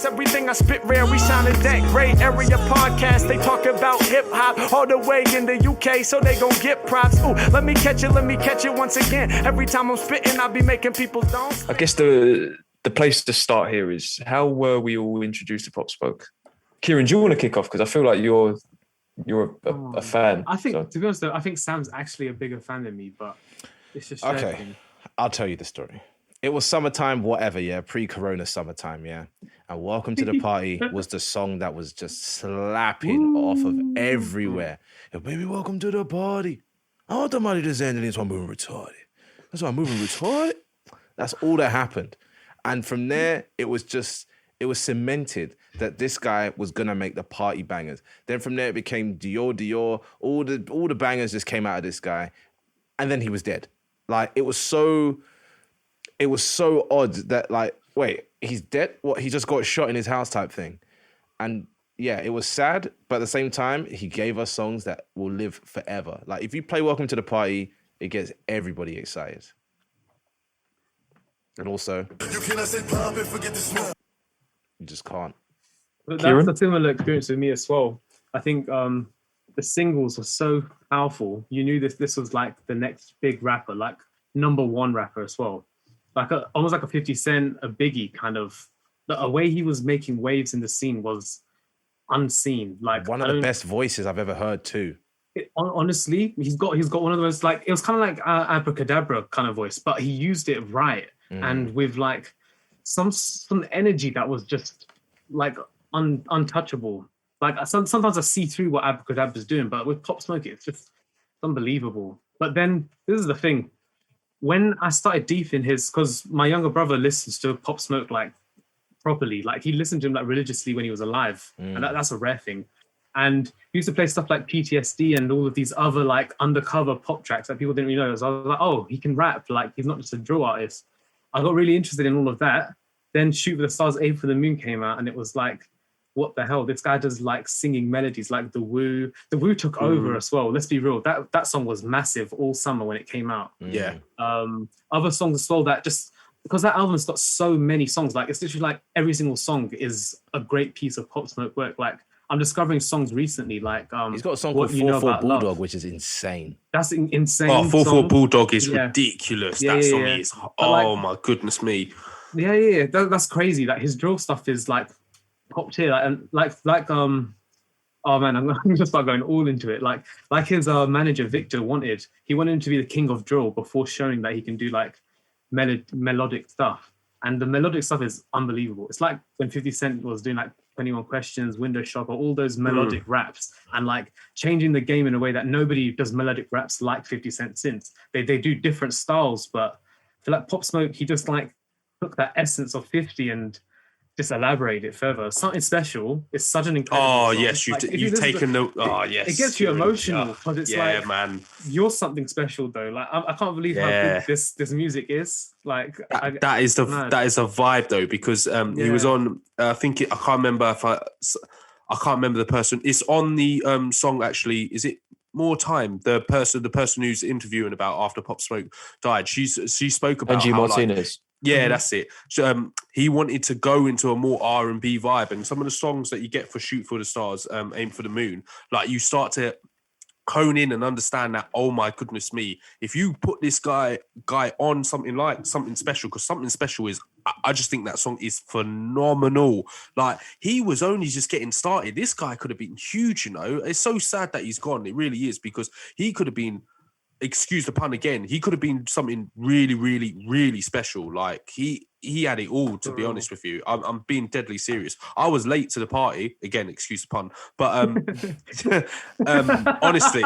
everything I spit rare, we sounded that great. Area podcast, they talk about hip-hop all the way in the UK, so they gon' get props. Ooh, let me catch it once again. Every time I'm spitting, I be making people don't. I guess the place to start here is, how were we all introduced to Pop Smoke? Kieran, do you want to kick off? Because I feel like you're a fan. I think, to be honest though, I think Sam's actually a bigger fan than me, but it's just okay. I'll tell you the story. It was summertime, whatever, yeah, pre-corona summertime, yeah. And Welcome to the Party was the song that was just slapping off of everywhere. Yeah, baby, welcome to the party. I want the money to end, and that's why I'm moving retarded. That's why I'm moving retarded. That's all that happened. And from there, it was cemented that this guy was gonna make the party bangers. Then from there, it became Dior. All the bangers just came out of this guy, and then he was dead. Like, it was so odd that, like, wait, he's dead? What? He just got shot in his house type thing. And yeah, it was sad, but at the same time, he gave us songs that will live forever. Like, if you play Welcome to the Party, it gets everybody excited. And also, you cannot say pop and forget the smell. You just can't. But that's a similar experience with me as well. I think the singles were so powerful. You knew this was like the next big rapper, like number one rapper as well. Like almost like a 50 Cent, a Biggie kind of. The way he was making waves in the scene was unseen. Like, one of the best voices I've ever heard too. Honestly, he's got one of those, like, it was kind of like abracadabra kind of voice, but he used it right and with like some energy that was just like untouchable. Like, sometimes I see through what abracadabra's doing, but with Pop Smoke, it's just unbelievable. But then this is the thing. When I started deep in because my younger brother listens to Pop Smoke like properly, like he listened to him like religiously when he was alive, and that's a rare thing. And he used to play stuff like PTSD and all of these other like undercover pop tracks that people didn't really know. So I was like, oh, he can rap, like he's not just a drill artist. I got really interested in all of that. Then Shoot for the Stars, Aim for the Moon came out, and it was like, what the hell? This guy does like singing melodies like The Woo. The Woo took over as well. Let's be real. That song was massive all summer when it came out. Yeah. Other songs as well that just, because that album's got so many songs, like it's literally like every single song is a great piece of Pop Smoke work. Like, I'm discovering songs recently, like he's got a song called 4-4 Bulldog, Love, which is insane. That's insane. Oh, 4-4 Bulldog is ridiculous. That song is. Oh my goodness me. Yeah. That's crazy. Like, his drill stuff is like top tier. Like oh man, I'm going to start going all into it. Like his manager Victor wanted him to be the king of drill before showing that he can do like melodic stuff. And the melodic stuff is unbelievable. It's like when 50 Cent was doing like 21 Questions, Window Shopper, all those melodic raps, and like changing the game in a way that nobody does melodic raps like 50 Cent since. They do different styles, but for like Pop Smoke, he just like took that essence of 50 and just elaborate it further. Something Special is such an incredible song. Yes, you've taken the... Oh, yes. It gets you emotional, because it's like, man. You're something special, though. Like, I can't believe how good this music is. Like, that is a vibe, though, because he was on... I can't remember the person. It's on the song, actually. Is it More Time? The person who's interviewing about after Pop Smoke died. She spoke about Angie Martinez. Yeah, that's it. So, he wanted to go into a more R&B vibe, and some of the songs that you get for Shoot for the Stars, Aim for the Moon, like, you start to hone in and understand that, oh my goodness me, if you put this guy on something like Something Special, because Something Special is, I just think that song is phenomenal. Like, he was only just getting started. This guy could have been huge, you know. It's so sad that he's gone. It really is, because he could have been, excuse the pun again, he could have been something really, really, really special. Like, he had it all, to be honest with you. I'm being deadly serious. I was late to the party, again, excuse the pun, but honestly,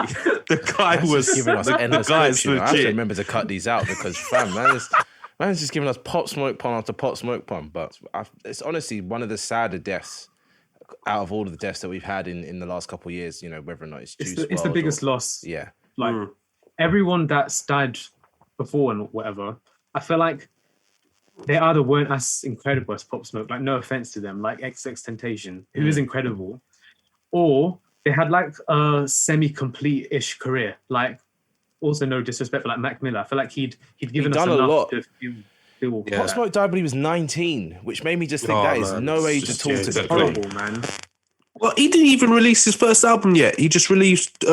the guy was giving us endless clips. I have to remember to cut these out, because man's just giving us Pop Smoke pun after Pop Smoke pun. But it's honestly one of the sadder deaths out of all of the deaths that we've had in the last couple of years. You know, whether or not it's the biggest loss. Yeah, like. Everyone that's died before and whatever, I feel like they either weren't as incredible as Pop Smoke, like, no offense to them, like XXXTentacion, who is incredible, or they had like a semi-complete-ish career. Like, also no disrespect for like Mac Miller. I feel like he'd given us enough to feel. still. Yeah. Pop Smoke died when he was 19, which made me just think Oh, that is man, no it's age just- at all yeah, to be exactly. playing. Horrible, man. Well, he didn't even release his first album yet. He just released 2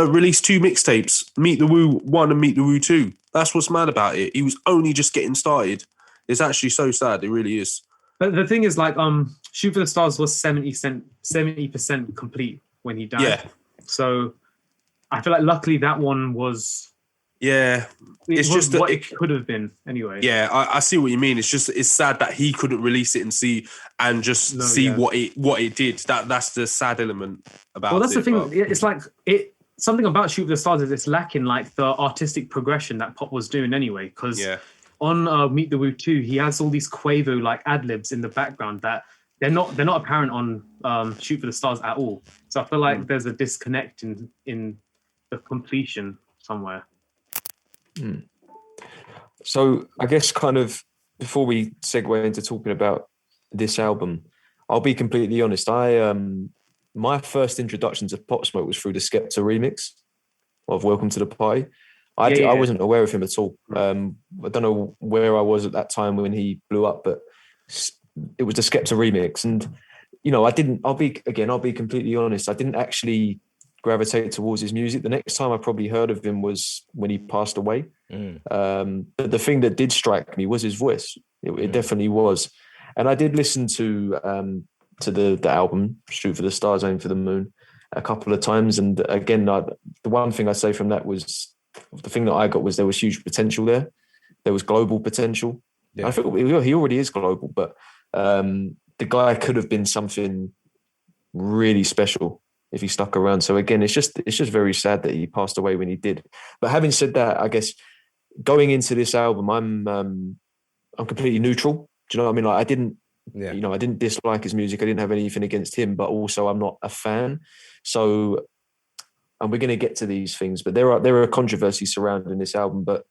mixtapes, Meet the Woo 1 and Meet the Woo 2. That's what's mad about it. He was only just getting started. It's actually so sad. It really is. But the thing is, like, Shoot for the Stars was 70% complete when he died. Yeah. So I feel like luckily that one was. Yeah. It It's was just that what it- it could have been anyway. Yeah, I see what you mean. It's sad that he couldn't release it and see Yeah. what it did. That's the sad element about it. Well, that's the thing. but- It's like something about Shoot for the Stars is it's lacking like the artistic progression that Pop was doing anyway. Because Yeah. on Meet the Woo 2, he has all these Quavo like ad libs in the background that they're not apparent on Shoot for the Stars at all. So I feel like there's a disconnect in the completion somewhere. So I guess kind of before we segue into talking about this album, I'll be completely honest. My first introduction to Pop Smoke was through the Skepta remix of Welcome to the Party. I wasn't aware of him at all. I don't know where I was at that time when he blew up, but it was the Skepta remix. And, you know, I'll be completely honest. I didn't actually gravitate towards his music. The next time I probably heard of him was when he passed away. But the thing that did strike me was his voice. It definitely was. And I did listen to the album, Shoot for the Stars, Aim for the Moon, a couple of times. And again, the one thing I say from that was, the thing that I got was there was huge potential there. There was global potential. Yeah. I think he already is global, but the guy could have been something really special if he stuck around. So again, it's just very sad that he passed away when he did. But having said that, I guess going into this album, I'm completely neutral. Do you know what I mean? Like I didn't dislike his music. I didn't have anything against him, but also I'm not a fan. So, and we're going to get to these things, but there are controversies surrounding this album, but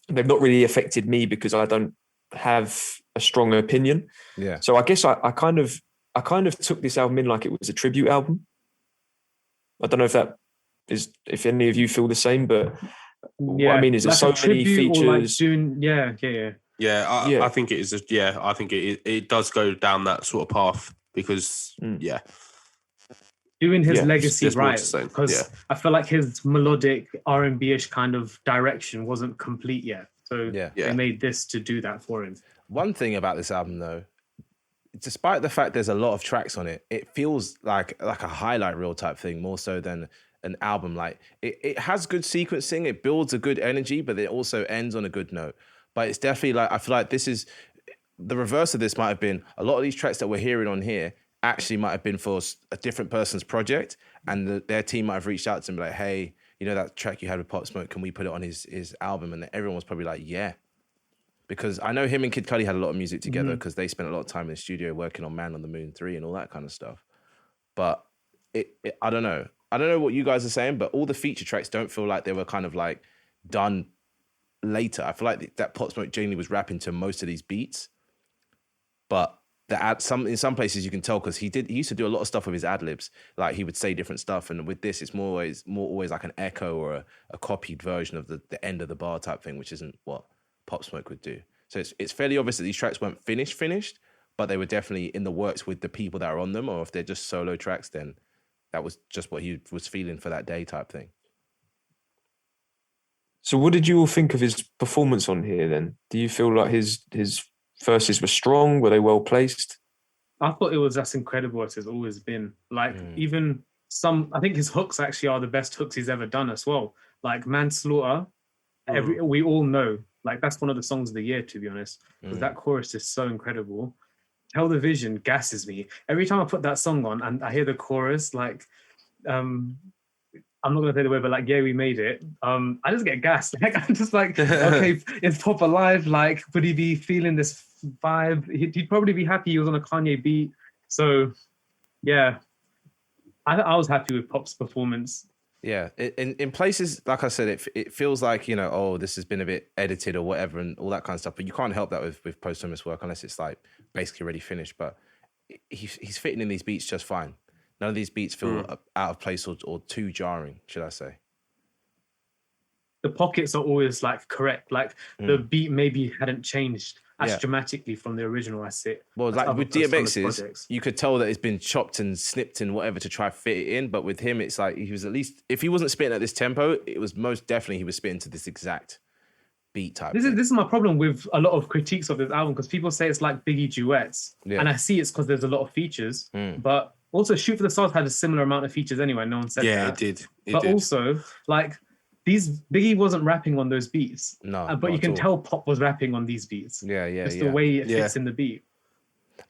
they've not really affected me because I don't have a strong opinion. Yeah. So I guess I kind of took this album in like it was a tribute album. I don't know if any of you feel the same, but what I mean is there's like so many features. Yeah, Yeah. I think it is. I think it does go down that sort of path because doing his Yeah, legacy there's more right, to say, because yeah. I feel like his melodic R&B-ish kind of direction wasn't complete yet. So Yeah. they made this to do that for him. One thing about this album, though, despite the fact there's a lot of tracks on it, it feels like a highlight reel type thing more so than an album. Like it has good sequencing, it builds a good energy, but it also ends on a good note. But it's definitely like I feel like this is the reverse of this. Might have been a lot of these tracks that we're hearing on here actually might have been for a different person's project, and their team might have reached out to him like, hey, you know that track you had with Pop Smoke, can we put it on his album? And everyone was probably like, yeah. Because I know him and Kid Cudi had a lot of music together because they spent a lot of time in the studio working on Man on the Moon 3 and all that kind of stuff. But I don't know. I don't know what you guys are saying, but all the feature tracks don't feel like they were kind of like done later. I feel like that Pop Smoke genuinely was rapping to most of these beats. But in some places you can tell because he used to do a lot of stuff with his ad libs. Like he would say different stuff, and with this, it's more always like an echo or a copied version of the end of the bar type thing, which isn't what Pop Smoke would do. So it's fairly obvious that these tracks weren't finished, but they were definitely in the works with the people that are on them, or if they're just solo tracks, then that was just what he was feeling for that day type thing. So what did you all think of his performance on here then? Do you feel like his verses were strong? Were they well placed? I thought it was as incredible as it's always been. Like even I think his hooks actually are the best hooks he's ever done as well. Like Manslaughter, we all know, like that's one of the songs of the year, to be honest, because that chorus is so incredible. Tell the Vision gasses me. Every time I put that song on and I hear the chorus, like, I'm not gonna say the word, but like, yeah, we made it. I just get gassed. Like, I'm just like, okay, it's Pop alive. Like, would he be feeling this vibe? He'd probably be happy he was on a Kanye beat. So, yeah, I was happy with Pop's performance. Yeah, in places, like I said, it feels like, you know, oh, this has been a bit edited or whatever and all that kind of stuff. But you can't help that with posthumous work unless it's like basically already finished. But he's fitting in these beats just fine. None of these beats feel out of place or too jarring, should I say. the pockets are always like correct. Like the beat maybe hadn't changed as Yeah. dramatically from the original as it. Well, as like other- with as some of the DMX's, projects. you could tell that it's been chopped and snipped and whatever to try fit it in. But with him, it's like he was at least, if he wasn't spitting at this tempo, it was most definitely he was spitting to this exact beat type. This thing. is my problem with a lot of critiques of this album because people say it's like Biggie duets, Yeah. and I see it's because there's a lot of features. But also, Shoot for the Stars had a similar amount of features anyway. No one said Yeah, that. it did. It But did. also, like these Biggie wasn't rapping on those beats. No, But not you at can all. tell Pop was rapping on these beats. Yeah, yeah, Just yeah. the way it Yeah. fits in the beat.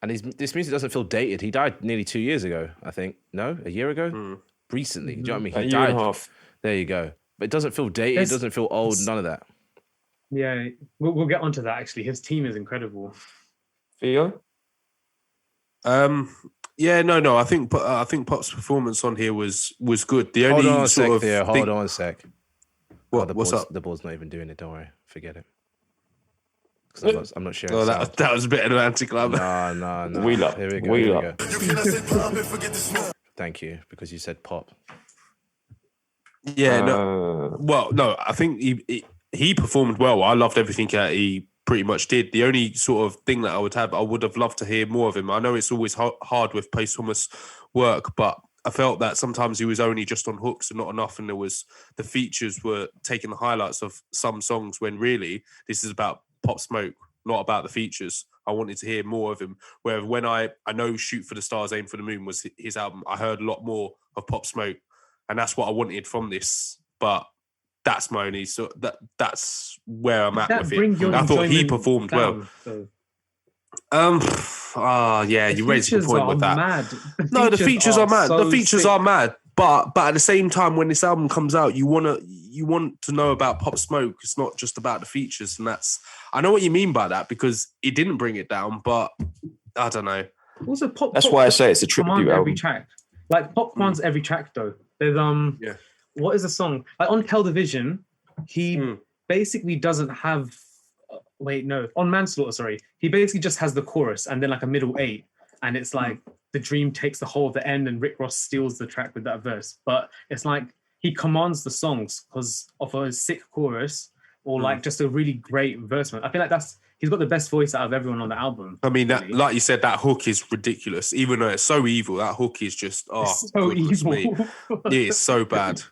And this music doesn't feel dated. He died nearly 2 years ago, I think. No, a year ago? Recently. Do you know what I mean? A He year and died. a half. There you go. But it doesn't feel dated. There's- It doesn't feel old. None of that. Yeah, we'll get onto that actually. His team is incredible. Theo? Yeah, no. I think Pop's performance on here was good. The Hold only on a sec, sort of Theo. thing- Hold on a sec. What, what's up? The ball's not even doing it. Don't worry. Forget it. 'Cause I'm not sharing. Oh, sound. that was a bit of an anti-club. No. Wheel up. Here we go. Wheel here we up. go. Thank you, because you said pop. Yeah, no. Well, no, I think he performed well. I loved everything that he pretty much did. The only sort of thing that I would have loved to hear more of him. I know it's always hard with posthumous work, but I felt that sometimes he was only just on hooks and not enough, and the features were taking the highlights of some songs when really this is about Pop Smoke, not about the features. I wanted to hear more of him. Where when I know Shoot for the Stars, Aim for the Moon was his album, I heard a lot more of Pop Smoke, and that's what I wanted from this. But that's my only that's where I'm at That with brings it. your I thought he enjoyment performed well. down, so. Yeah, you raised a good Features point are with that. Mad. No, the features are mad. so The features sick. are mad. But at the same time, when this album comes out, you want to know about Pop Smoke. It's not just about the features, and I know what you mean by that because it didn't bring it down, but I don't know. Also, Pop. That's Pop why I say it's a command tribute every album. track. Like Pop commands every track though. There's Yeah. what is the song? Like on Television, he basically doesn't have. On Manslaughter, sorry, he basically just has the chorus and then like a middle 8, and it's like the dream takes the whole of the end, and Rick Ross steals the track with that verse. But it's like he commands the songs because of a sick chorus or like just a really great verse. I feel like he's got the best voice out of everyone on the album. I mean, that really. like you said, that hook is ridiculous. Even though it's so evil, that hook is just It's so goodness evil. me. It is so bad.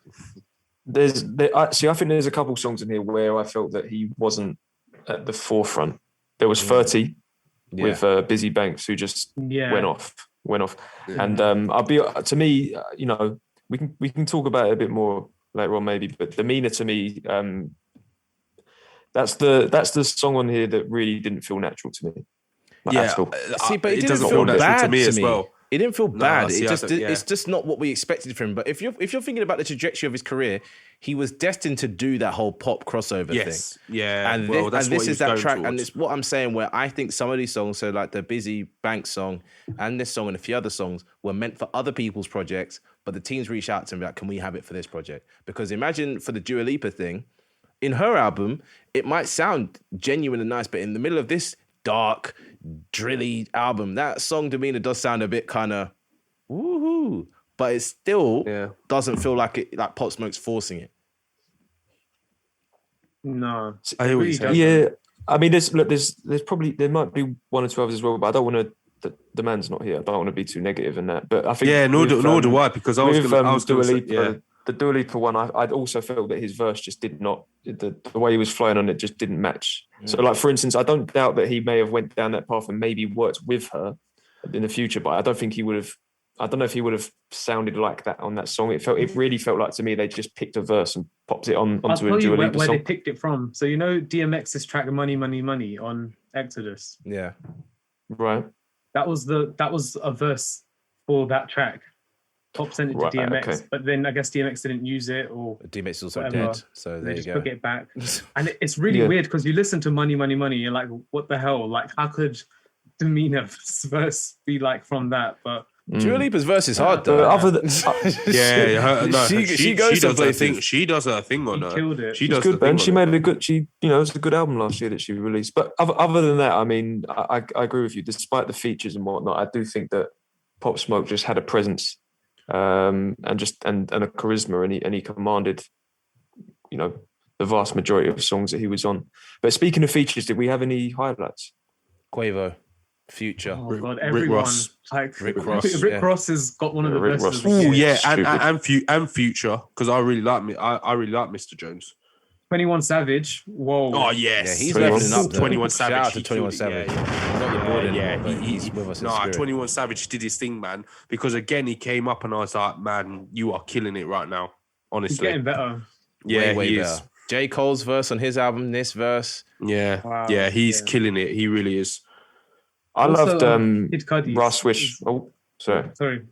I think there's a couple songs in here where I felt that he wasn't at the forefront. There was 30 with Busy Banks, who just Yeah. went off. Yeah. And to me, we can talk about it a bit more later on maybe, but Demeanor to me, that's the song on here that really didn't feel natural to me. Yeah, at all. See, but it, didn't doesn't feel natural bad to me as well. It didn't feel bad. see, It's just not what we expected from him. But if you're thinking about the trajectory of his career, he was destined to do that whole pop crossover Yes, thing. yeah. And well, this, that's what is he was that going track, and towards. it's what I'm saying. Where I think some of these songs, so like the Busy Banks song and this song and a few other songs, were meant for other people's projects. But the teams reached out to him like, "Can we have it for this project?" Because imagine for the Dua Lipa thing, in her album, it might sound genuine and nice, but in the middle of this dark, drilly album, that song Demeanor does sound a bit kind of woohoo, but it still doesn't feel like Pop Smoke's forcing it. No, I hear what really you're saying. doesn't. Yeah, I mean, there's probably there might be one or two others as well, but I don't want to. The man's not here. I don't want to be too negative in that. But I think Nor with, do I, because I was with, going to Dua say, Lipa, the Dua Lipa one, I'd also felt that his verse just did not, the way he was flowing on it just didn't match. So like, for instance, I don't doubt that he may have went down that path and maybe worked with her in the future, but I don't think he would have, I don't know if he would have sounded like that on that song. It really felt like to me, they just picked a verse and popped it I'll onto tell a you Dua where Lipa they song. picked it from. So you know DMX's track "Money, Money, Money" on Exodus. Yeah. Right. That was a verse for that track. Pop sent it to Right, DMX, okay. but then I guess DMX didn't use it, or DMX is also Whatever. dead, so they there you just go. took it back. And it's really Yeah. weird because you listen to "Money, Money, Money," you're like, "What the hell? Like, how could Demeanor's verse be like from that?" But Dua Lipa's verse is hard though. But other than, she goes does some her places. thing. She does her thing on he her. killed it. She She's does good, the thing Ben. She on made a good. It was a good album last year that she released. But other than that, I mean, I agree with you. Despite the features and whatnot, I do think that Pop Smoke just had a presence, and a charisma, and he commanded, the vast majority of songs that he was on. But speaking of features, did we have any highlights? Quavo, Future. Oh Rick- god, Rick everyone Ross. like Rick Ross, Rick yeah. Ross has got one of the Rick best. Ross. Of the Oh year. yeah, Stupid. and Future because I really like me. I really like Mr. Jones. 21 Savage. Whoa. Oh Yeah, yes, he's 21 leveling up. Though. 21 Shout Savage. out to he 21 killed it. Savage. Yeah, yeah. He's not the board anymore, but he- he's with us in Nah, spirit. 21 Savage did his thing, man. Because again, he came up and I was like, man, you are killing it right now. He's Honestly, getting better. yeah, way he better. is. J. Cole's verse on his album, this verse. Yeah, Wow, yeah, he's yeah. killing it. He really is. I Also, loved Kid Cudi. Russ Wish. Oh, sorry. Sorry.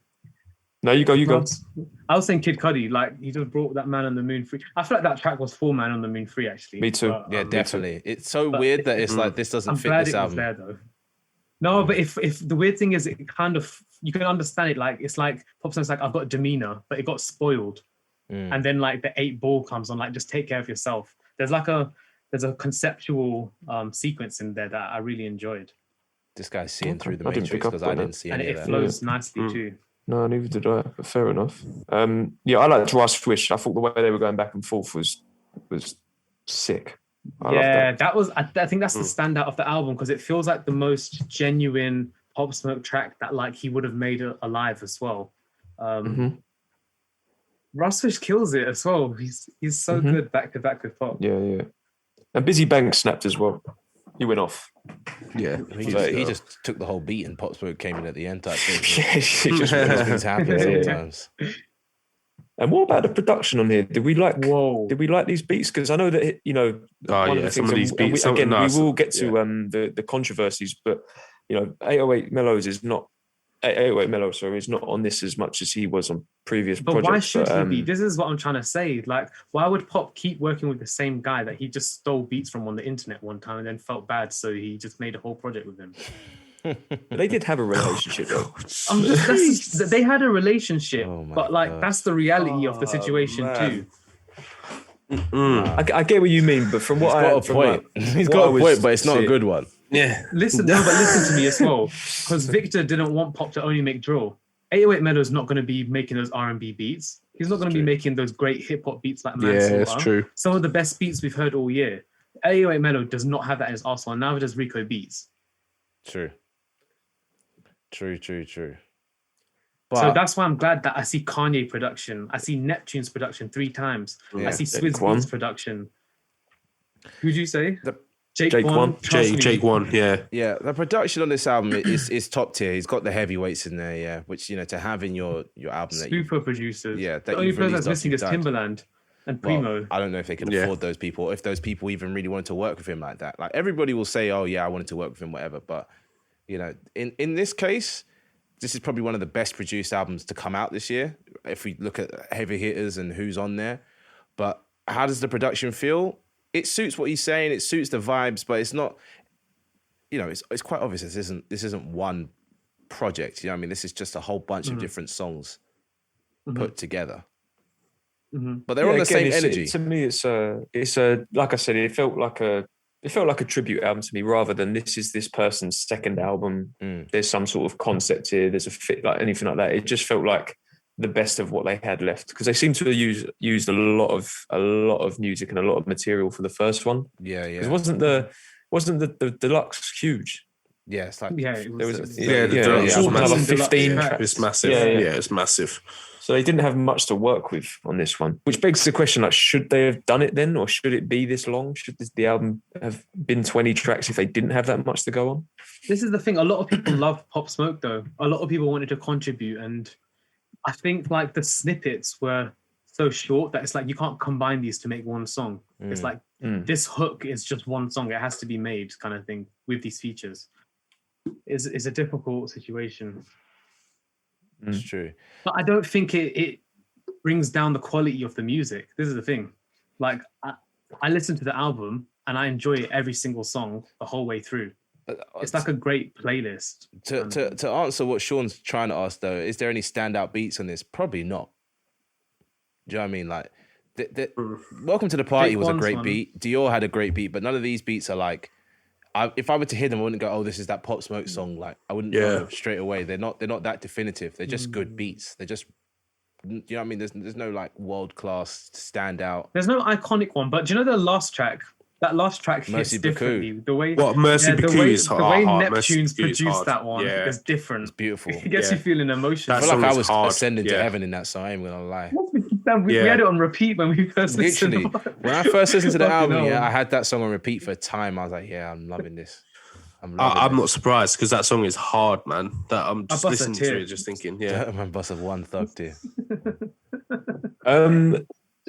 No, you go. You go. Russ- I was saying Kid Cudi, like he just brought that Man on the Moon free. I feel like that track was for Man on the Moon free, actually. Me too. But, Yeah, definitely. It's so but weird that it's like this doesn't I'm fit glad this it was album. there though. No, but if the weird thing is, it kind of you can understand it. Like it's like Pop Smoke's like I've got demeanor, but it got spoiled, and then like the 8 Ball comes on, like just take care of yourself. There's a conceptual sequence in there that I really enjoyed, This guy's seeing Okay. through the I didn't Matrix pick up because on I that. didn't see and any it of that. flows nicely too. No, neither did I. But fair enough. Yeah, I liked Russ Wish. I thought the way they were going back and forth was sick. I loved Yeah, that. that was. I think that's the standout of the album because it feels like the most genuine Pop Smoke track that like he would have made alive as well. Mhm. Russ Fish kills it as well. He's so Mhm. good back to back with Pop. Yeah. And Busy Banks snapped as well. He went off. Yeah, He just took the whole beat and Pop Smoke came in at the end type thing. He just Things happen Yeah. sometimes. And what about the production on here? Did we like Whoa. these beats? Because I know that Oh, one yeah, of the some things, of these and we, beats- some- again, no, we some- will get to the controversies, but 808 Mellows is not 808 Mellow, sorry, is not on this as much as he was on previous But projects. why should but, he be? This is what I'm trying to say. Like, why would Pop keep working with the same guy that he just stole beats from on the internet one time and then felt bad, so he just made a whole project with him? They did have a relationship though. They had a relationship, Oh my but like God. that's the reality of the situation man. too. I get what you mean, but from what He's I got a from point. what- He's what got I a was point, but it's not a seeing- good one. Yeah, Listen to me as well, because Victor didn't want Pop to only make drill. 808 Mellow's not going to be making those R&B beats. He's not going to be making those great hip hop beats like Manslaughter. yeah, that's true. Some of the best beats we've heard all year. 808 Mellow does not have that in his arsenal. Now does Rico Beats. True. So But that's why I'm glad that I see Kanye production. I see Neptune's production 3 times. Yeah. I see Swizz One. Beats production. Who'd you say? The- Jake Jake One. One. Trust me. Jake one, yeah. yeah, the production on this album is top tier. He's got the heavyweights in there, yeah, which to have in your album that you Super producers. Yeah, that the only you've person released that's missing after is you've died. Timbaland and Well, Primo. I don't know if they can Yeah. afford those people, or if those people even really wanted to work with him like that. Like everybody will say, "Oh yeah, I wanted to work with him," whatever. But in this case, this is probably one of the best produced albums to come out this year. If we look at heavy hitters and who's on there, but how does the production feel? It suits what he's saying. It suits the vibes, but it's not. It's quite obvious. This isn't one project. You know what I mean? This is just a whole bunch of different songs put together. But they're on the same energy. To me, it's like I said, it felt like a tribute album to me rather than this is this person's second album. There's some sort of concept here. There's a fit, like anything like that. It just felt like the best of what they had left because they seem to have used a lot of music and a lot of material for the first one. Yeah. It wasn't the deluxe huge. Yeah, it's like Yeah, There was Yeah, the deluxe was another massive. 15 Deluxe tracks. It's massive. Yeah, Yeah, yeah. it's massive. So they didn't have much to work with on this one, which begs the question: like, should they have done it then, or should it be this long? Should the album have been 20 tracks if they didn't have that much to go on? This is the thing. A lot of people love Pop Smoke, though. A lot of people wanted to contribute, and I think like the snippets were so short that it's like you can't combine these to make one song. It's like this hook is just one song; it has to be made, kind of thing, with these features. Is a difficult situation, it's true. but I don't think it brings down the quality of the music. This is the thing. Like I listen to the album and I enjoy every single song the whole way through. It's like a great playlist. To answer what Sean's trying to ask though, is there any standout beats on this? Probably not. Do you know what I mean? Like, Welcome to the Party Jake was a One's great one. beat. Dior had a great beat, but none of these beats are like. If I were to hear them, I wouldn't go, "Oh, this is that Pop Smoke song." Like, I wouldn't know straight away. They're not that definitive. They're just good beats. They're just you know what I mean? There's no like world class standout. There's no iconic one, but do you know the last track? That last track hits Mercy Baku. differently. The way What Mercy the Baku way, is the way hard. Mercy Neptune's Baku is produced hard. that one Yeah. is different. It's beautiful. It gets Yeah. you feeling emotional. I That feel like song I is was hard. ascending to Yeah. heaven in that song. I ain't gonna lie. We Yeah. had it on repeat when we first listened. Literally, when I first listened to the Fucking album, hell. I had that song on repeat for a time. I was like, yeah, I'm loving this. I'm I'm not surprised because that song is hard, man. That I'm just bust a listening to tear. it, just thinking, yeah. Man, bust of one thug dear.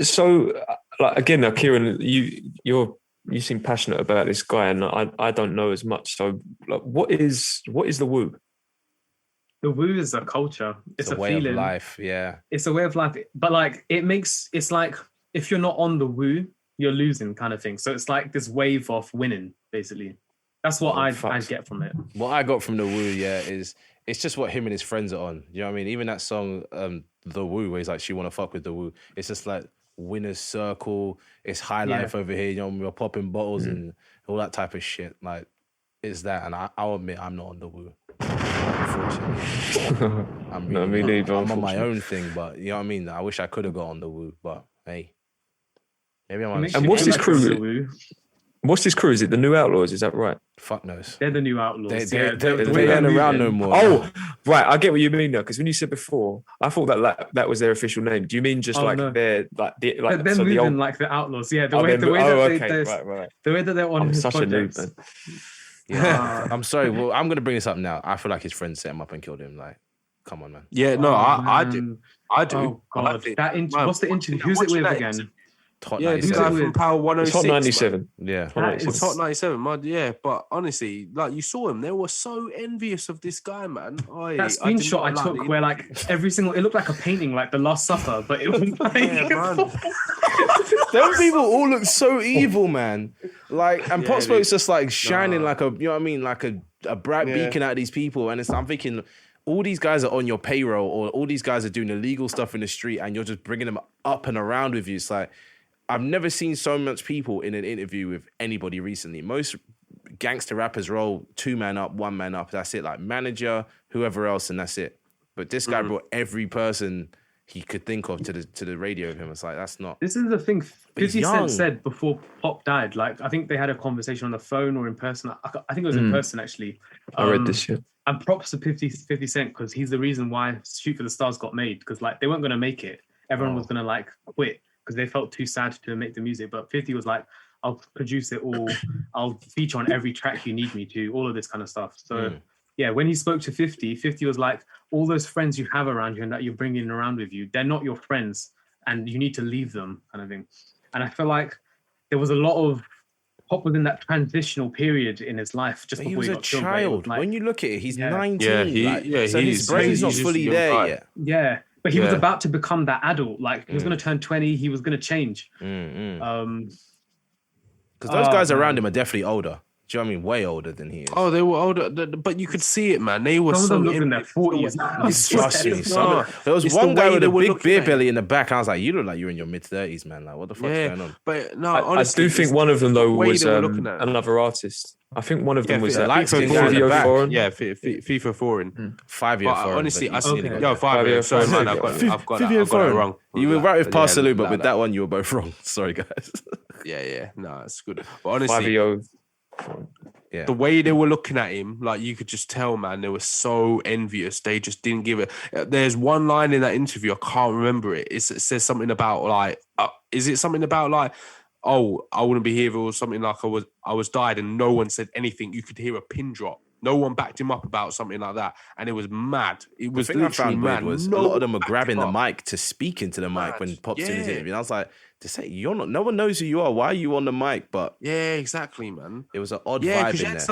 So, like again, now, Kieran, you seem passionate about this guy, and I don't know as much. So, like, what is the woo? The woo is a culture. It's a a way feeling. of life. Yeah. It's a way of life. But like it's like if you're not on the woo, you're losing kind of thing. So it's like this wave of winning, basically. That's what I get from it. What I got from the Woo, yeah, is it's just what him and his friends are on. You know what I mean? Even that song, The Woo, where he's like, she wanna fuck with the Woo. It's just like winner's circle. It's high life over here. You know, we're popping bottles and all that type of shit. Like, it's that. And I'll admit I'm not on the Woo. Unfortunately. No, me neither, I'm on my unfortunately. own thing, but you know what I mean? I wish I could have got on the Woo, but hey. Maybe I'm It on makes And you what's feel this like crew? it's the woo. What's this crew? Is it the New Outlaws? Is that right? fuck knows. They're the new outlaws. They yeah, ain't the way around they're no moving. more. Oh, right. I get what you mean now. Because when you said before, I thought that was their official name. Do you mean just Oh, like no. they're like They're so moving the old? like the outlaws. Yeah, the Oh, way they're- that oh, they, okay, they're- right. the way that they're on I'm his such a noob, projects. man. Yeah. I'm sorry. Well, I'm gonna bring this up now. I feel like his friends set him up and killed him. Like, come on, man. Yeah, no, Oh, I man. do. I do. Oh I god, think- that man, what's the interview? Who's it watching with that again? interview- Hot Yeah, this 97. guy with? from Power 106. It's Hot man. 97. Yeah. That It's is- Hot 97, man. Yeah, but honestly, like you saw him, they were so envious of this guy, man. That screenshot I took where like every single it looked like a painting, like the Last Supper, but it was like Yeah, man. Them people all look so evil, man. Like, and Yeah, Pop Smoke's they- just like shining Nah. like a, you know what I mean, like a bright Yeah. beacon at these people. And I'm thinking, all these guys are on your payroll, or all these guys are doing illegal stuff in the street, and you're just bringing them up and around with you. It's like, I've never seen so much people in an interview with anybody recently. Most gangster rappers roll 2 man up, 1 man up. That's it. Like manager, whoever else, and that's it. But this guy brought every person he could think of to the radio with him. It's like, that's not. This is the thing. But he's 50 young. Cent said before Pop died, like I think they had a conversation on the phone or in person. I think it was in person actually. I read this shit. And props to 50 Cent because he's the reason why Shoot for the Stars got made, because like they weren't going to make it. Everyone was going to like quit because they felt too sad to make the music. But 50 was like, I'll produce it all. I'll feature on every track you need me to, all of this kind of stuff. So yeah, when he spoke to 50 was like, all those friends you have around you and that you're bringing around with you, they're not your friends and you need to leave them, kind of thing. And I feel like there was a lot of Pop was in that transitional period in his life just But he before was he a got killed. where it was child. like- When you look at it, he's Yeah. 19. Yeah, so his he's brain's not just a fully young there guy. yet. Yeah, but he was Yeah. about to become that adult. Like he was going to turn 20. He was going to change. Because those Oh, guys man. around him are definitely older. Do you know what I mean? Way older than he is. Oh, they were older, but you could see it, man. They were Some of so them look in their envious. 40s. Trust me. No, There was it's one the guy way with they a were big looking beer at him. belly in the back. I was like, you look like you're in your mid-30s, man. Like, what the fuck's going on? But no, I honestly, do think it's one of them the though way was they were looking at it. another artist. I think one of them Yeah, was FIFA that light-skinned FIFA guy in the Fabio back. Foreign. Yeah, FIFA foreign. 5 year But foreign. honestly, but I you see. nearly got Yo, that. 5 years. Sorry, Fabio man, I got Foreign. it Fabio Foreign. wrong. You were right with Yeah, Parsalu, but like with that one, you were both wrong. Sorry, guys. Yeah. No, it's good. But honestly, Fabio. Yeah. the way they were looking at him, like you could just tell, man, they were so envious. They just didn't give it. There's one line in that interview, I can't remember it. It says something about like, is it something about like, oh, I wouldn't be here if it was something like I was died, and no one said anything. You could hear a pin drop. No one backed him up about something like that, and it was mad. It was The thing I literally found mad. weird was No a lot of them were one backed grabbing him the up. mic to speak into the mic when Mad. Pop's in his Yeah. interview. And I was like, to say you're not, no one knows who you are. Why are you on the mic? But Yeah, exactly, man. it was an odd Yeah, vibe because in you had there.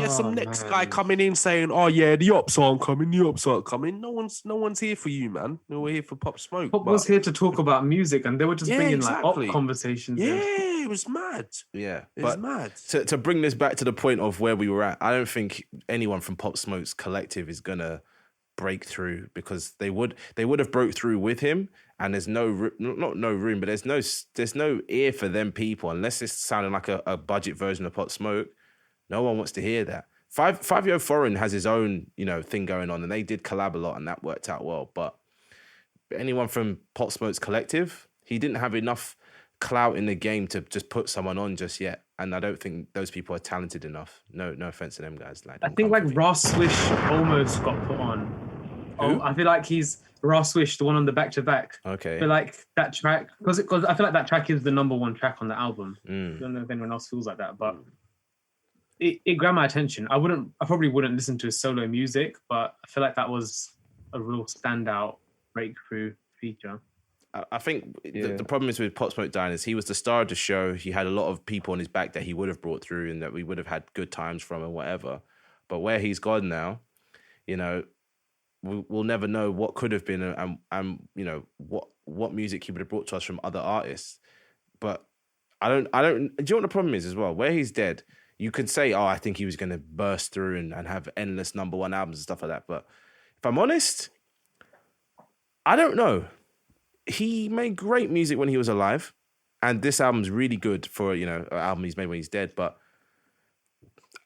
some next guy man. coming in saying, "Oh yeah, the ops aren't coming. The ops aren't coming." No one's here for you, man. No, we're here for Pop Smoke. Pop but- was here to talk about music, and they were just Yeah, bringing exactly. like op conversations. in. Yeah, it was mad. Yeah, It was but mad. to bring this back to the point of where we were at, I don't think anyone from Pop Smoke's collective is gonna break through, because they would have broke through with him, and there's no room, but there's no ear for them people unless it's sounding like a budget version of Pop Smoke. No one wants to hear that. Fabio Foreign has his own thing going on, and they did collab a lot, and that worked out well. But anyone from Pop Smoke's collective. He didn't have enough clout in the game to just put someone on just yet. And I don't think those people are talented enough. No offense to them guys. Like, I think like Ross Swish almost got put on. Oh, I feel like he's Ross Swish, the one on the back to back. Okay. I feel like that track because I feel like that track is the number one track on the album. I don't know if anyone else feels like that, but it grabbed my attention. I probably wouldn't listen to his solo music, but I feel like that was a real standout breakthrough feature. I think the problem is with Pop Smoke dying is he was the star of the show. He had a lot of people on his back that he would have brought through and that we would have had good times from and whatever. But where he's gone now, we'll never know what could have been and what music he would have brought to us from other artists. But I don't. Do you know what the problem is as well? Where he's dead, you could say, "Oh, I think he was going to burst through and have endless number one albums and stuff like that." But if I'm honest, I don't know. He made great music when he was alive, and this album's really good for an album he's made when he's dead. But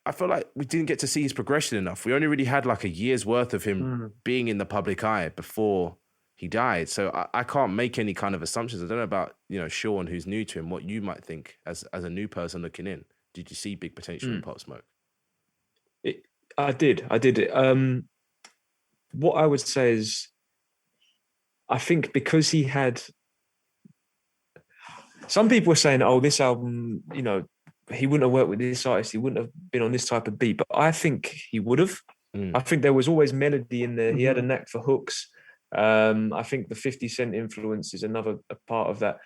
I feel like we didn't get to see his progression enough. We only really had like a year's worth of him being in the public eye before he died. So I can't make any kind of assumptions. I don't know about Sean, who's new to him, what you might think as a new person looking in. Did you see big potential in Pop Smoke? I did. What I would say is, I think because he had, some people were saying, "Oh, this album, he wouldn't have worked with this artist. He wouldn't have been on this type of beat." But I think he would have. I think there was always melody in there. He had a knack for hooks. I think the 50 Cent influence is another part of that.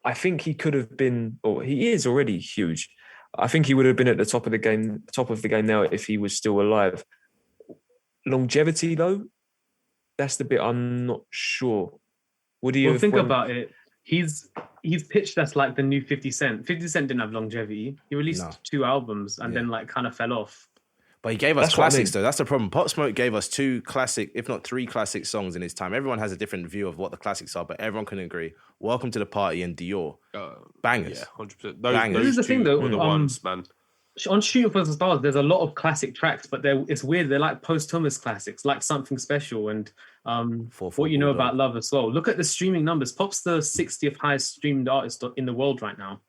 I think he could have been, or he is already huge. I think he would have been at the top of the game now if he was still alive. Longevity, though, that's the bit I'm not sure. Would he have think about it. He's pitched that's like the new 50 Cent. 50 Cent didn't have longevity. He released 2 albums and then like kind of fell off. But he gave us classics, though. That's the problem. Pop Smoke gave us 2 classic, if not 3 classic songs in his time. Everyone has a different view of what the classics are, but everyone can agree. Welcome to the Party and Dior. Bangers. Yeah, 100%. This is the thing, though. Were the ones, man. On Shooting for the Stars, there's a lot of classic tracks, but it's weird. They're like posthumous classics, like Something Special and What You Know About Love as well. Look at the streaming numbers. Pop's the 60th highest streamed artist in the world right now.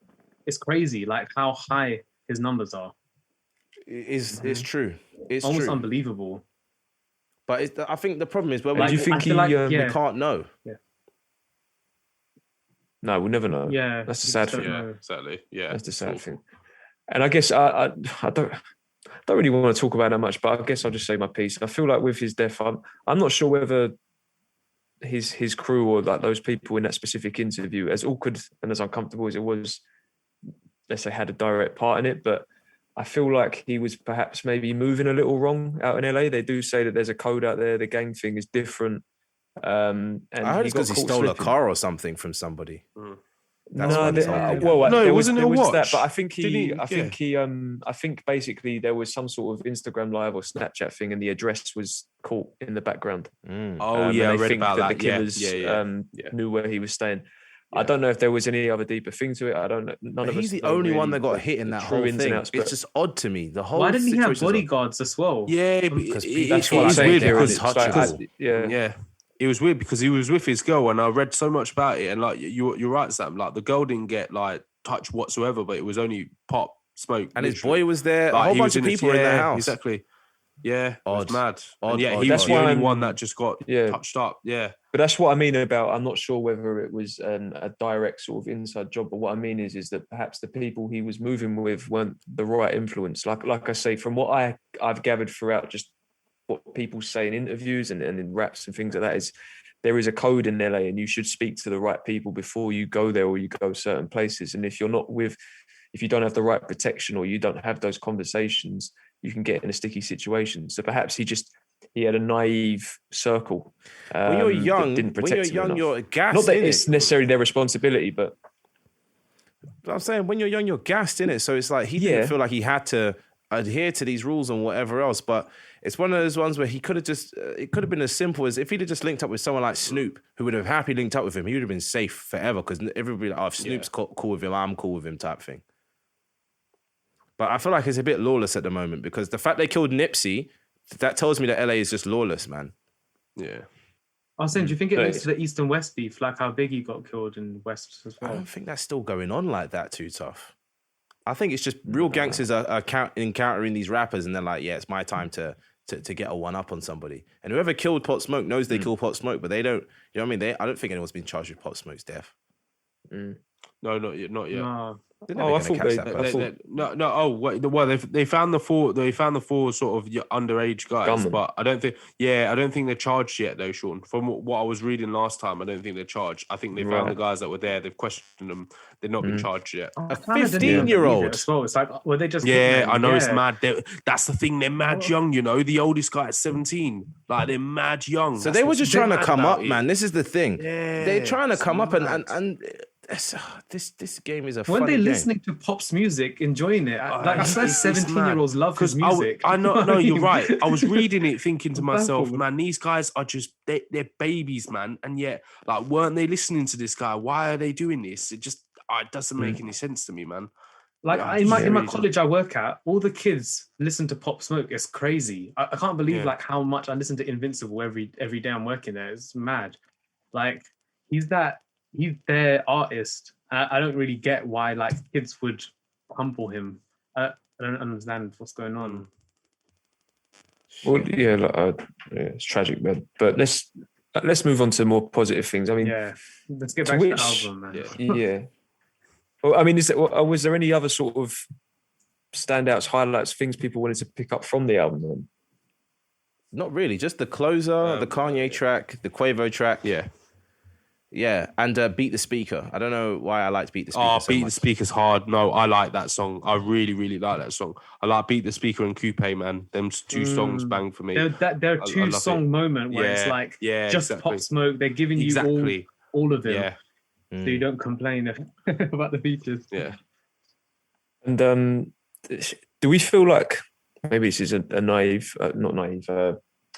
It's crazy, like how high his numbers are. It's true. It's almost true. Unbelievable. But I think the problem is, do you think we can't know? Yeah. No, we'll never know. Yeah, that's the sad thing. Yeah, exactly. Yeah, that's the sad thing. And I guess I don't really want to talk about that much, but I guess I'll just say my piece. I feel like with his death, I'm not sure whether his crew or like those people in that specific interview, as awkward and as uncomfortable as it was, let's say, had a direct part in it. But I feel like he was perhaps maybe moving a little wrong out in LA. They do say that there's a code out there. The gang thing is different. And I heard it's because he stole a car or something from somebody. There wasn't a watch. That, but I think basically there was some sort of Instagram live or Snapchat thing, and the address was caught in the background. I read about that. The killers knew where he was staying. Yeah. I don't know if there was any other deeper thing to it. I don't know. None of us. He's the only one that got hit in that whole thing. It's just odd to me. The whole. Why didn't he have bodyguards as well? Yeah, because that's what I'm saying. Yeah. It was weird because he was with his girl, and I read so much about it. And like you're right, Sam. Like the girl didn't get like touched whatsoever, but it was only Pop Smoke, and his boy was there. Like, a whole bunch of people in the house. Exactly. Yeah, it was mad. Odd. He was the only one that just got touched up. Yeah, but that's what I mean about. I'm not sure whether it was a direct sort of inside job, but what I mean is that perhaps the people he was moving with weren't the right influence. Like I say, from what I've gathered throughout just what people say in interviews and in raps and things like that, is there is a code in LA, and you should speak to the right people before you go there or you go certain places. And if you don't have the right protection or you don't have those conversations, you can get in a sticky situation. So perhaps he had a naive circle. When you're young, didn't protect you're gassed. Not that it's necessarily their responsibility, but I'm saying when you're young, you're gassed in it. So it's like he didn't feel like he had to adhere to these rules and whatever else. But it's one of those ones where he could have just, it could have been as simple as if he'd have just linked up with someone like Snoop, who would have happily linked up with him. He would have been safe forever because everybody like, if Snoop's cool with him, I'm cool with him type thing. But I feel like it's a bit lawless at the moment because the fact they killed Nipsey, that tells me that LA is just lawless, man. Yeah. I was saying, do you think it So links to the East and West beef, like how Biggie got killed in West as I well? don't think that's still going on like that too tough. I think it's just real gangsters are encountering these rappers and they're like, yeah, it's my time to get a one up on somebody. And whoever killed Pop Smoke knows they killed Pop Smoke, but they don't. You know what I mean? I don't think anyone's been charged with Pop Smoke's death. No, not yet. No. They're Oh, never I gonna thought catch they- that I person. thought- No. Oh, wait. Well, they found the four. They found the four sort of underage guys, Gunmen. but I don't think. Yeah, I don't think they're charged yet, though, Sean. From what I was reading last time, I don't think they're charged. I think they found Right. the guys that were there. They've questioned them. They've not been charged yet. I A kinda didn't even 15-year-old. believe it as well. It's like, were they just? Yeah, hitmen? I know it's Yeah. mad. That's the thing. They're mad young. You know, the oldest guy at 17. Like they're mad young. So That's they were what's just trying to mad come about up, it. man. This is the thing. Yeah, They're trying to it's come up mad. and this game is a When funny they're game. listening to Pop's music, enjoying it, like I swear, It's mad. 17-year-olds love his Because music. I know, no, you're mean? right. I was reading it, thinking to I'm myself, baffled. man, these guys are just they're babies, man. And yet, like, weren't they listening to this guy? Why are they doing this? It just it doesn't make any sense to me, man. Like Yeah, in my very college I work at, all the kids listen to Pop Smoke. It's crazy. I can't believe Yeah. like how much I listen to Invincible every day I'm working there. It's mad. Like he's their artist. I don't really get why like kids would humble him. I don't understand what's going on. Well, yeah, it's tragic, man. But let's move on to more positive things. I mean, Yeah, let's get To back to which- the album, man. Yeah. yeah. Well, I mean, was there any other sort of standouts, highlights, things people wanted to pick up from the album? Then? Not really, just the closer, the Kanye track, the Quavo track. Yeah. And Beat the Speaker. I don't know why I liked Beat the Speaker Oh, so Beat the much. Speaker's hard. No, I like that song. I really, really like that song. I like Beat the Speaker and Coupe, man. Them two songs bang for me. They're I two love song it. moment where it's Yeah, like yeah, just exactly. Pop Smoke. They're giving you Exactly. all of them, Yeah, so you don't complain about the features. yeah. And do we feel like maybe this is a naive, not naive,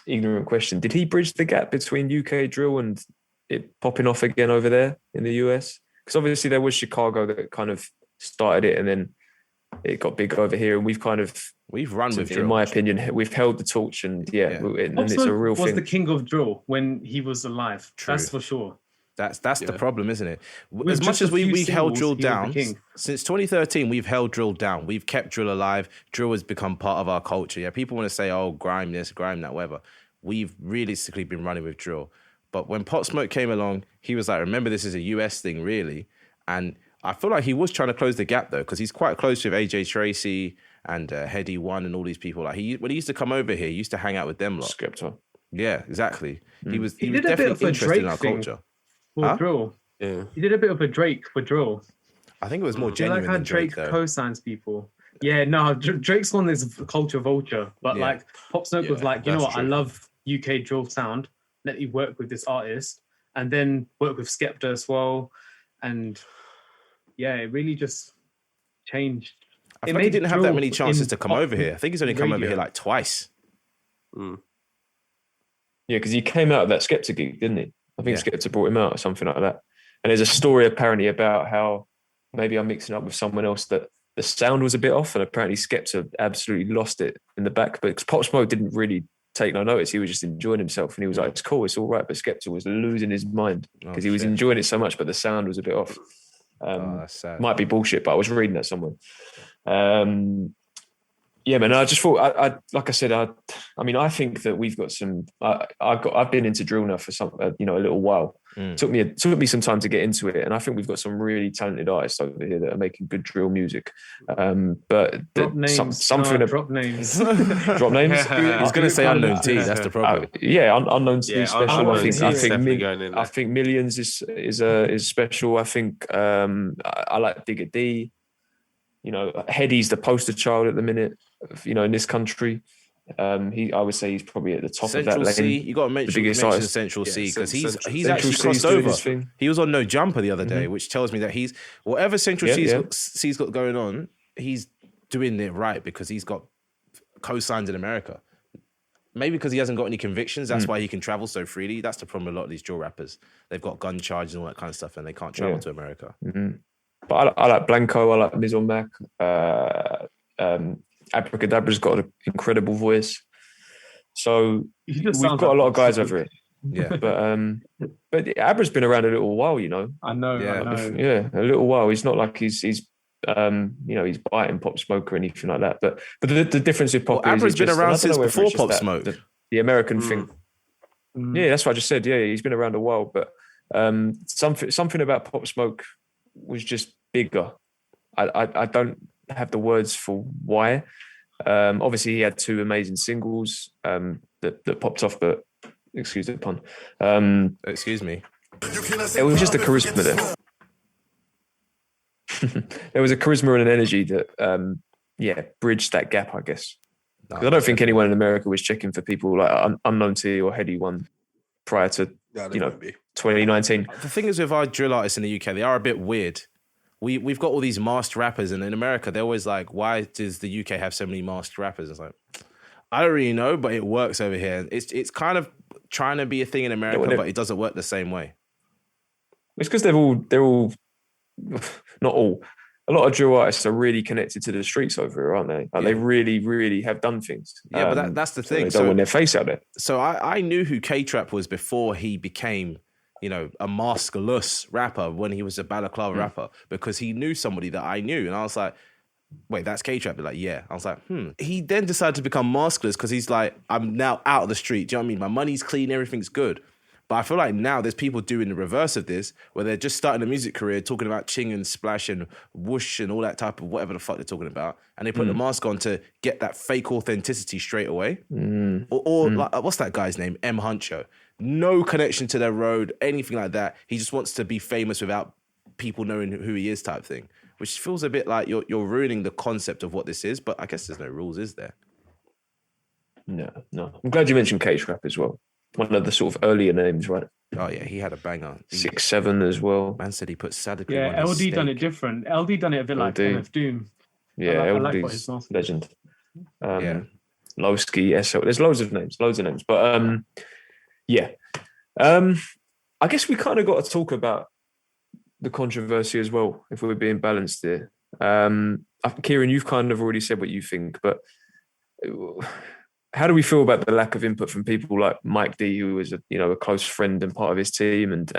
ignorant question? Did he bridge the gap between UK drill and it popping off again over there in the US? Because obviously there was Chicago that kind of started it, and then it got big over here, and we've kind of, We've run with in drill. my opinion, we've held the torch, and Yeah. and Pop it's Smoke a real was thing. the king of drill when he was alive. True. That's for sure. That's the Yeah. problem, isn't it? With As much just as a few we held singles, drill he was the down, king. since 2013, we've held drill down. We've kept drill alive. Drill has become part of our culture. Yeah, people want to say, oh, grime this, grime that, whatever. We've realistically been running with drill. But when Pop Smoke came along, he was like, remember, this is a US thing, really. And I feel like he was trying to close the gap, though, because he's quite close with AJ Tracy and Heady One and all these people. Like when he used to come over here, he used to hang out with them lot. Skepta. Yeah, exactly. He was He did a bit definitely of a interested Drake in our thing. culture. For Huh? drill. Yeah. He did a bit of a Drake for drill. I think it was more You genuine like how than Drake, Drake though. co-signs people. Yeah, no, Drake's on this culture vulture, but Yeah. like Pop Smoke was Yeah, like, you know that's what, I true. love UK drill sound. Let me work with this artist, and then work with Skepta as well, and yeah, it really just changed. I It feel like he made didn't have that drill many chances in to come pop over here. I think he's only come over radio. here like twice. Yeah, because he came out of that Skepta gig, didn't he? I think Yeah. Skepta brought him out or something like that. And there's a story apparently about how maybe I'm mixing up with someone else that the sound was a bit off, and apparently Skepta absolutely lost it in the back. But Pop Smoke didn't really take no notice. He was just enjoying himself, and he was like, "It's cool, it's all right." But Skepta was losing his mind because he was shit. enjoying it so much, but the sound was a bit off. Oh, that's sad. Might be bullshit, but I was reading that somewhere. Yeah, man. I just thought, I like I said, I mean, I think that we've got some. I've been into drill now for some, a little while. Mm. Took me some time to get into it, and I think we've got some really talented artists over here that are making good drill music. But Drop names. something Drop names. drop names. He's going to say Unknown T. That's the problem. Unknown to be special. Unknown I T think is definitely going in there. I think Millions is special. I think I like Digga D. Heady's the poster child at the minute. In this country, I would say he's probably at the top Central of that C, lane. you got to mention biggest artist. Central Yeah, C because he's Central actually C's crossed doing over. his thing. He was on No Jumper the other day, which tells me that he's whatever Central C's got going on, he's doing it right because he's got co-signs in America. Maybe because he hasn't got any convictions, that's why he can travel so freely. That's the problem with a lot of these drill rappers. They've got gun charges and all that kind of stuff, and they can't travel to America. But I like Blanco. I like Miz on Mac. Abracadabra's got an incredible voice. So He we've just got sounds a like lot of Pop guys Smoke. over it. Yeah. But Abra's been around a little while, you know. I know. Yeah. Yeah, a little while. He's not like he's he's biting Pop Smoke or anything like that. But the difference with Pop Well, is Abra's been around I don't since know whether before it's just Pop Smoke. the American thing. Mm. Yeah, that's what I just said. Yeah, he's been around a while, but something about Pop Smoke was just bigger. I don't have the words for why. Obviously, he had 2 amazing singles that popped off, but excuse the pun. Excuse me. It was just a charisma there. There was a charisma and an energy that, bridged that gap, I guess. Because I don't think anyone in America was checking for people like Unknown T or Heady One prior to Yeah, you know 2019. The thing is with our drill artists in the UK, they are a bit weird. We've got all these masked rappers, and in America, they're always like, why does the UK have so many masked rappers? It's like, I don't really know, but it works over here. It's kind of trying to be a thing in America, but it doesn't work the same way. It's because they're all not all. A lot of drill artists are really connected to the streets over here, aren't they? Like They really, really have done things. Yeah, but that's the thing. They don't want their face out there. So I knew who K-Trap was before he became, a maskless rapper when he was a balaclava rapper, because he knew somebody that I knew. And I was like, wait, that's K-Trap? They're like, yeah. I was like, He then decided to become maskless because he's like, I'm now out of the street. Do you know what I mean? My money's clean, everything's good. But I feel like now there's people doing the reverse of this, where they're just starting a music career talking about ching and splash and whoosh and all that type of whatever the fuck they're talking about. And they put the mask on to get that fake authenticity straight away. Or like, what's that guy's name? M. Huncho. No connection to their road, anything like that. He just wants to be famous without people knowing who he is type thing, which feels a bit like you're ruining the concept of what this is. But I guess there's no rules, is there? No. I'm glad you mentioned K-Trap as well. One of the sort of earlier names, right? Oh yeah, he had a banger. 6'7" as well. Man said he put Sadako Yeah, on his LD done it steak. different. LD done it a bit like LD. MF Doom. Yeah, I like what his LD's mask is. legend. Yeah. Lowski, SL. There's loads of names. But yeah. I guess we kind of got to talk about the controversy as well, if we're being balanced here. Kieran, you've kind of already said what you think, but how do we feel about the lack of input from people like Mike D, who was a close friend and part of his team, and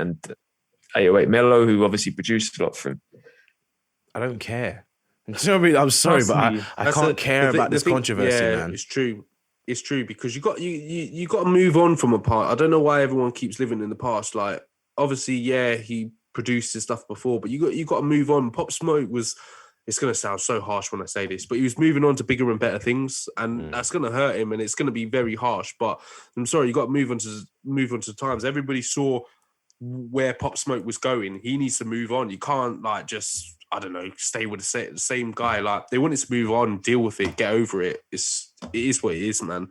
808 Mello, who obviously produced a lot for him? I don't care. Do you know what I mean? I'm sorry, but I can't care about this controversy, man. It's true. It's true because you got to move on from a part. I don't know why everyone keeps living in the past. Like, obviously, yeah, he produced his stuff before, but you got to move on. Pop Smoke was. It's going to sound so harsh when I say this, but he was moving on to bigger and better things, and that's going to hurt him, and it's going to be very harsh. But I'm sorry, you got to move on to times. Everybody saw where Pop Smoke was going. He needs to move on. You can't just stay with the same guy. Like, they wanted to move on, deal with it, get over it. It is what it is, man.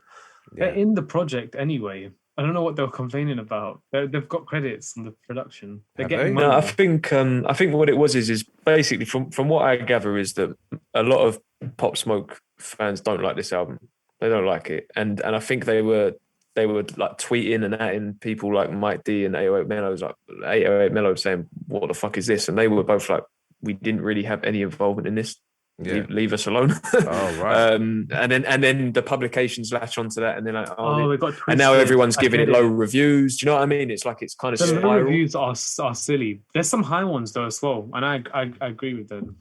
They're in the project anyway. I don't know what they were complaining about. They've got credits on the production. They're Have getting they? money. No, I think what it was is basically from what I gather is that a lot of Pop Smoke fans don't like this album. They don't like it, and I think they were like tweeting and atting people like Mike D and 808 Mello, like 808 Mello saying, "What the fuck is this?" And they were both like, "We didn't really have any involvement in this. Yeah. Leave us alone." Oh, right. And then the publications latch onto that, and they're like, They got and now twisted. everyone's I giving get it low reviews. Do you know what I mean? It's like it's kind of The low spiral. reviews are silly. There's some high ones though as well, and I agree with them.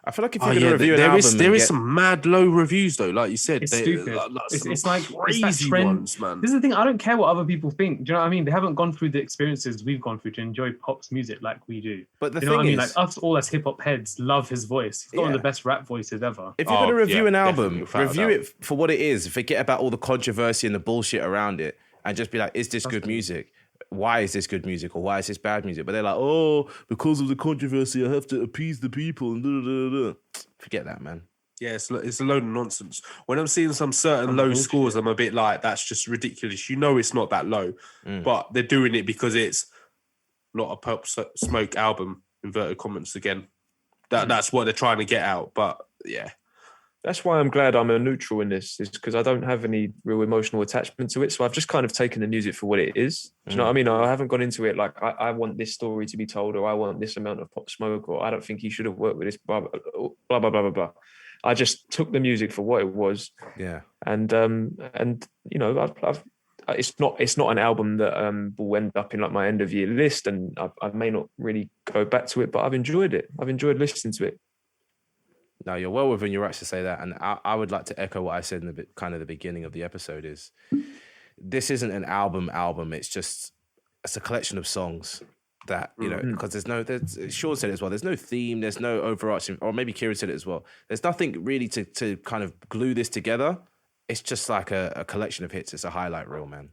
I feel like if you're going to review an album, there is some mad low reviews though. Like you said, It's stupid. It's like crazy it's that trend. ones, man. This is the thing. I don't care what other people think. Do you know what I mean? They haven't gone through the experiences we've gone through to enjoy Pop's music like we do. But the You know what I thing mean? is, Like us all as hip hop heads love his voice. He's got one of Yeah. the best rap voices ever. if you're going to review yeah, an album, definitely, without a review doubt. it for what it is. Forget about all the controversy and the bullshit around it, and just be like, is this good music? Why is this good music, or why is this bad music? But they're like, oh, because of the controversy, I have to appease the people. And da, da, da, da. Forget that, man. Yeah, it's a load of nonsense. When I'm seeing some certain low scores, I'm a bit like, that's just ridiculous. You know, it's not that low, but they're doing it because it's not a Pop Smoke album. Inverted comments again. That's what they're trying to get out. But yeah, That's why I'm glad I'm a neutral in this, is because I don't have any real emotional attachment to it. So I've just kind of taken the music for what it is. Do you know what I mean? I haven't gone into it like I want this story to be told, or I want this amount of Pop Smoke, or I don't think he should have worked with this, blah, blah, blah, blah, blah, blah. I just took the music for what it was. Yeah. And it's not an album that will end up in like my end of year list, and I may not really go back to it, but I've enjoyed it. I've enjoyed listening to it. No, you're well within your rights to say that, and I would like to echo what I said in the beginning of the episode. Is this isn't an album? It's a collection of songs that, you know, because Sean said it as well. There's no theme. There's no overarching, or maybe Kieran said it as well. There's nothing really to kind of glue this together. It's just like a collection of hits. It's a highlight reel, man.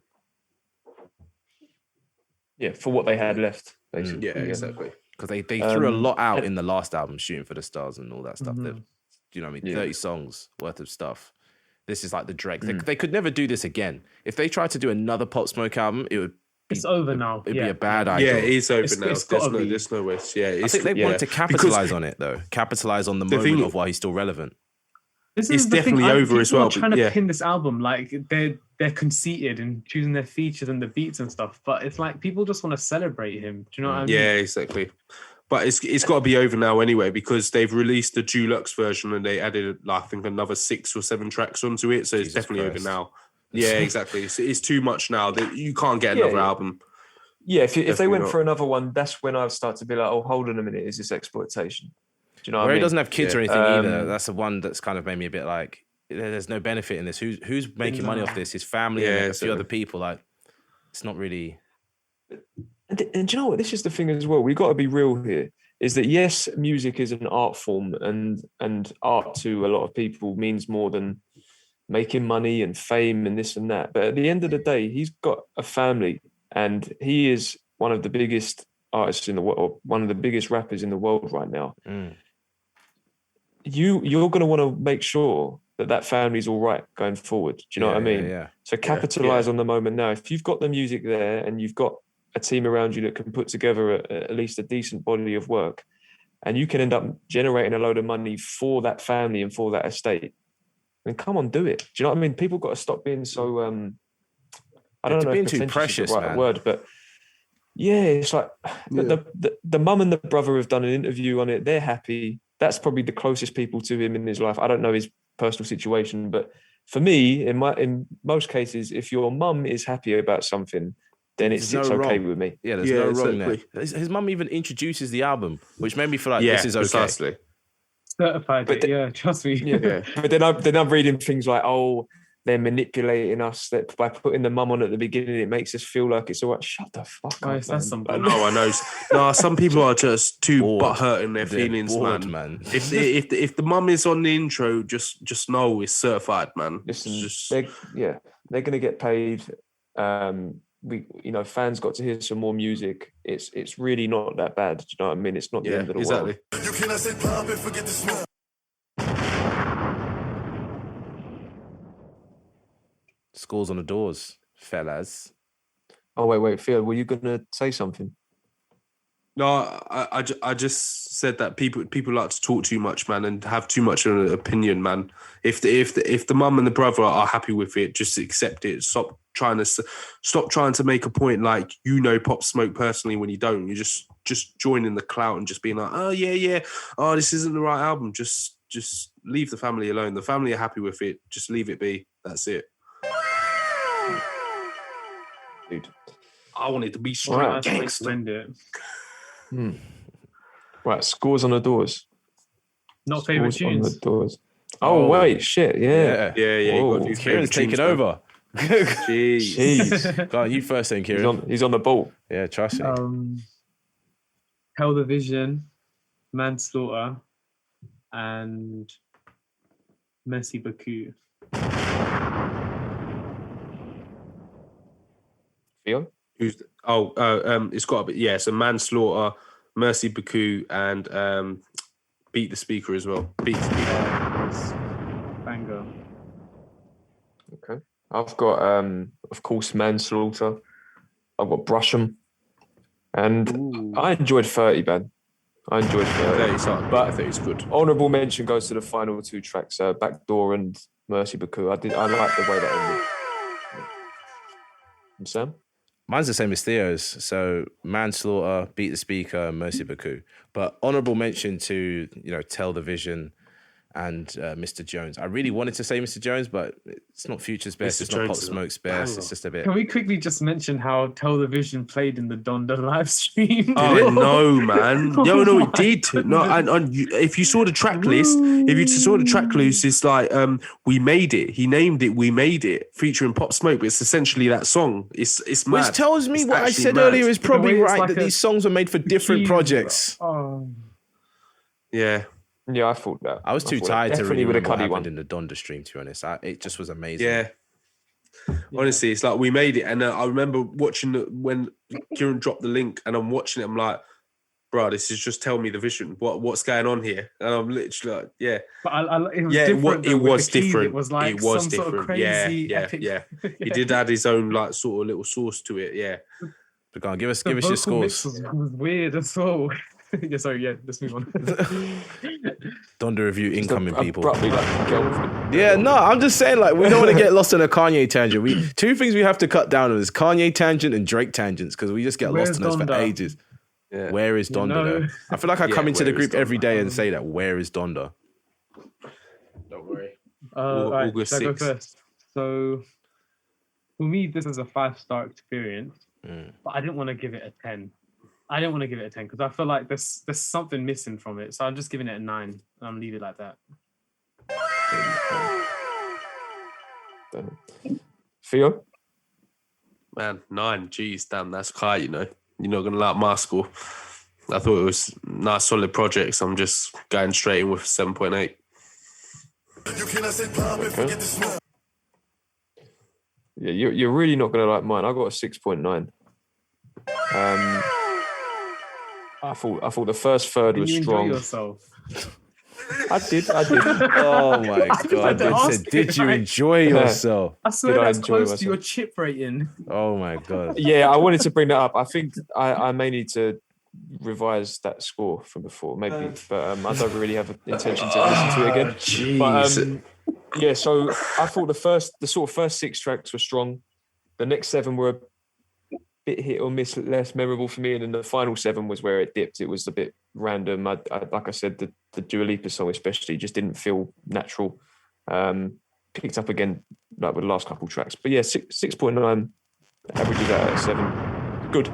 Yeah, for what they had left, basically. Yeah, exactly. Because they threw a lot out in the last album, Shooting for the Stars and all that stuff. You know what I mean? Yeah. 30 songs worth of stuff. This is like the Drake. They could never do this again. If they tried to do another Pop Smoke album, it would It's over now. It'd be a bad idea. Yeah, it is over now. It's gotta be. There's no way. Yeah, I think they wanted to capitalize on it, though. Capitalize on the moment of why he's still relevant. This It's is the definitely thing. over as People are well, trying but to yeah. pin this album like they're conceited and choosing their features and the beats and stuff, but it's like people just want to celebrate him. Do you know what I mean? Yeah, exactly. But it's got to be over now anyway, because they've released the deluxe version and they added, I think, another 6 or 7 tracks onto it. So it's Jesus definitely Christ. over now. Yeah, exactly. It's too much now. That you can't get another Yeah. album. Yeah, if they Definitely went not. for another one, that's when I'd start to be like, oh, hold on a minute, is this exploitation? Do you know what Where I he mean? doesn't have kids or Yeah. anything either. That's the one that's kind of made me a bit like, there's no benefit in this. Who's making money off this? His family and a few exactly. other people. Like, it's not really. And do you know what? This is the thing as well. We've got to be real here. Is that yes, music is an art form, and art to a lot of people means more than making money and fame and this and that. But at the end of the day, he's got a family, and he is one of the biggest artists in the world, one of the biggest rappers in the world right now. You're going to want to make sure that family's all right going forward. Do you know what I mean? Yeah. So capitalize on the moment now. If you've got the music there and you've got a team around you that can put together at least a decent body of work, and you can end up generating a load of money for that family and for that estate, then come on, do it. Do you know what I mean? People got to stop being so, I don't know being if too pretentious precious, is the right man. word, but yeah, it's like the mum and the brother have done an interview on it. They're happy. That's probably the closest people to him in his life. I don't know his personal situation, but for me, in most cases, if your mum is happy about something, then it There's sits no okay wrong. with me. Yeah, there's Yeah, no wrong exactly. there. His mum even introduces the album, which made me feel like Yeah, this is okay. precisely. Certified. But Yeah, trust me. Yeah. But then I'm reading things like, oh, they're manipulating us, that by putting the mum on at the beginning, it makes us feel like it's all right. Shut the fuck Guys, up, that's man. some No, I know. No, some people are just too Bored. butthurt in their They're feelings, bored, man. If the mum is on the intro, just know it's certified, man. Listen, Just- they're going to get paid. Fans got to hear some more music. It's really not that bad. Do you know what I mean? It's not the yeah, end of the exactly. world. You cannot say pop and forget the smoke. Schools on the doors, fellas. Oh wait, Phil, were you going to say something? No, I just said that people like to talk too much, man, and have too much of an opinion, man. If the mum and the brother are happy with it, just accept it. Stop trying to make a point like Pop Smoke personally when you don't. You just joining the clout and just being like, oh yeah, oh this isn't the right album. Just leave the family alone. The family are happy with it. Just leave it be. That's it. Dude. I want it to be straight Right. gangster. Extend it. Right, scores on the doors. Not favorite Scores on the tunes. doors. Oh, wait, shit, yeah. Yeah, you Whoa. got to do Kieran's favourite taking tunes, man. over. Jeez. Jeez. Go on, you first then, Kieran. He's on the ball. Yeah, trust me. Tell the Vision, Manslaughter, and Mercy Baku. Theo? It's got to be, so Manslaughter, Mercy Baku, and Beat the Speaker as well. Beat the Speaker. Banger. Okay. I've got, of course, Manslaughter. I've got Brush'em. And I enjoyed 30, man. I enjoyed 30. But I think it's good. Honourable mention goes to the final 2 tracks, Backdoor and Mercy Baku. I like the way that ended. And Sam? Mine's the same as Theo's. So Manslaughter, Beat the Speaker, Mercy Baku. But honourable mention to, Tell the Vision and Mr. Jones. I really wanted to say Mr. Jones, but it's not Future's best. Mr. It's not Pop Jones is a Smoke's best. banger. It's just a bit. Can we quickly just mention how Television played in the Donda live stream? Oh no, man! No, it did. No, and if you saw the track list, it's like "We Made It." He named it "We Made It," featuring Pop Smoke. But it's essentially that song. It's mad. Which tells me It's what I actually said mad. earlier is probably The way it's right, like that a these songs were made for different Jeez, projects. Oh. Yeah, Yeah, I thought that. I was too thought that. tired to Definitely really with a remember what Cuddy happened one. in the Donda stream, to be honest. It just was amazing. yeah. Honestly, it's like "We Made It," and I remember watching it when Kieran dropped the link, and I'm watching it. I'm like, bro, this is just tell me the vision. What's going on here? And I'm literally like, yeah. But it was Yeah, different. it though, with was the keys. different. It was like It was some sort of different. Yeah, crazy yeah, epic. yeah. He did add his own like sort of little sauce to it. Yeah. But go on, give us The your vocal mix scores. was weird as well. Yeah, sorry, yeah, let's move on. Donda review incoming, people. Abruptly, like, get on with it. Yeah, no, I'm just saying, like, we don't want to get lost on a Kanye tangent. Two things we have to cut down on is Kanye tangent and Drake tangents, because we just get Where's lost in those for Donda? ages. Yeah. Where is Donda? know. Though? I feel like I come Yeah, into the where is group every Donda? day and say that. Where is Donda? Don't worry. All right, August should I go 6th. first? So, for me, this is a 5-star experience, but I didn't want to give it a 10. I didn't want to give it a 10 because I feel like there's something missing from it. So I'm just giving it a 9. And I'm leaving it like that. Theo? Man, 9. Jeez, damn, that's high, you know. You're not going to like my score. I thought it was nice, solid projects. I'm just going straight in with 7.8. You cannot say pop and forget the smoke. Yeah, you're really not going to like mine. I got a 6.9. I thought the first third Did was you enjoy strong. yourself? I did. Oh my God. to I ask said, did you you, right? enjoy yourself? I swear Did I that's enjoy close to myself? your chip rating. Oh my God. Yeah, I wanted to bring that up. I think I may need to revise that score from before, maybe, but I don't really have an intention to listen to it again. Jeez. But yeah, so I thought the sort of first 6 tracks were strong. The next 7 were a bit hit or miss, less memorable for me, and then the final 7 was where it dipped. It was a bit random. I like I said, the Dua Lipa song especially just didn't feel natural. Picked up again like with the last couple tracks, but yeah, 6.9 averages out at 7. Good.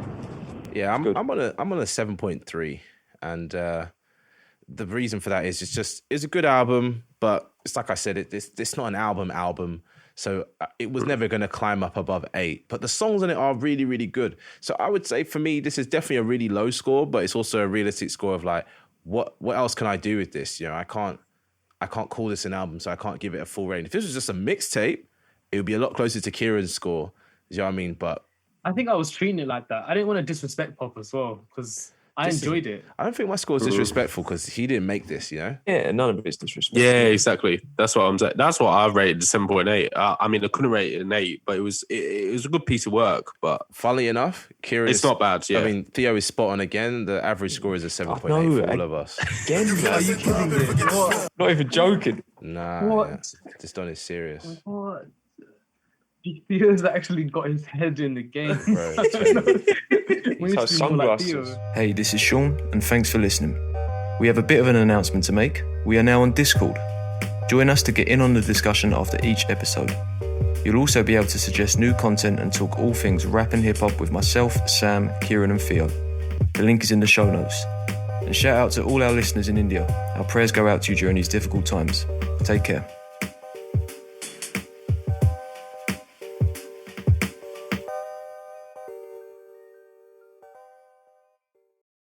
Yeah, I'm good. on a 7.3, and the reason for that is it's a good album, but it's like I said, it's not an album, so it was never going to climb up above 8. But the songs on it are really, really good. So I would say for me, this is definitely a really low score, but it's also a realistic score of like, what else can I do with this? You know, I can't call this an album, so I can't give it a full rating. If this was just a mixtape, it would be a lot closer to Kieran's score. You know what I mean? But I think I was treating it like that. I didn't want to disrespect Pop as well because I enjoyed it. I don't think my score is disrespectful because he didn't make this, you know? Yeah, none of it's disrespectful. Yeah, exactly. That's what I'm saying. That's what I rated 7.8. I mean, I couldn't rate it an 8, but it was a good piece of work. But Funnily enough, Kieran it's not bad. Yeah, I mean, Theo is spot on again. The average score is a 7.8 for all of us. Again, Are you kidding me? not even joking. Nah, What? yeah. This Don is serious. What? Theo's actually got his head in the game. Bro, I don't know. We It's need to our be more like sunglasses. Theo. Hey, this is Sean, and thanks for listening. We have a bit of an announcement to make. We are now on Discord. Join us to get in on the discussion after each episode. You'll also be able to suggest new content and talk all things rap and hip hop with myself, Sam, Kieran, and Theo. The link is in the show notes. And shout out to all our listeners in India. Our prayers go out to you during these difficult times. Take care.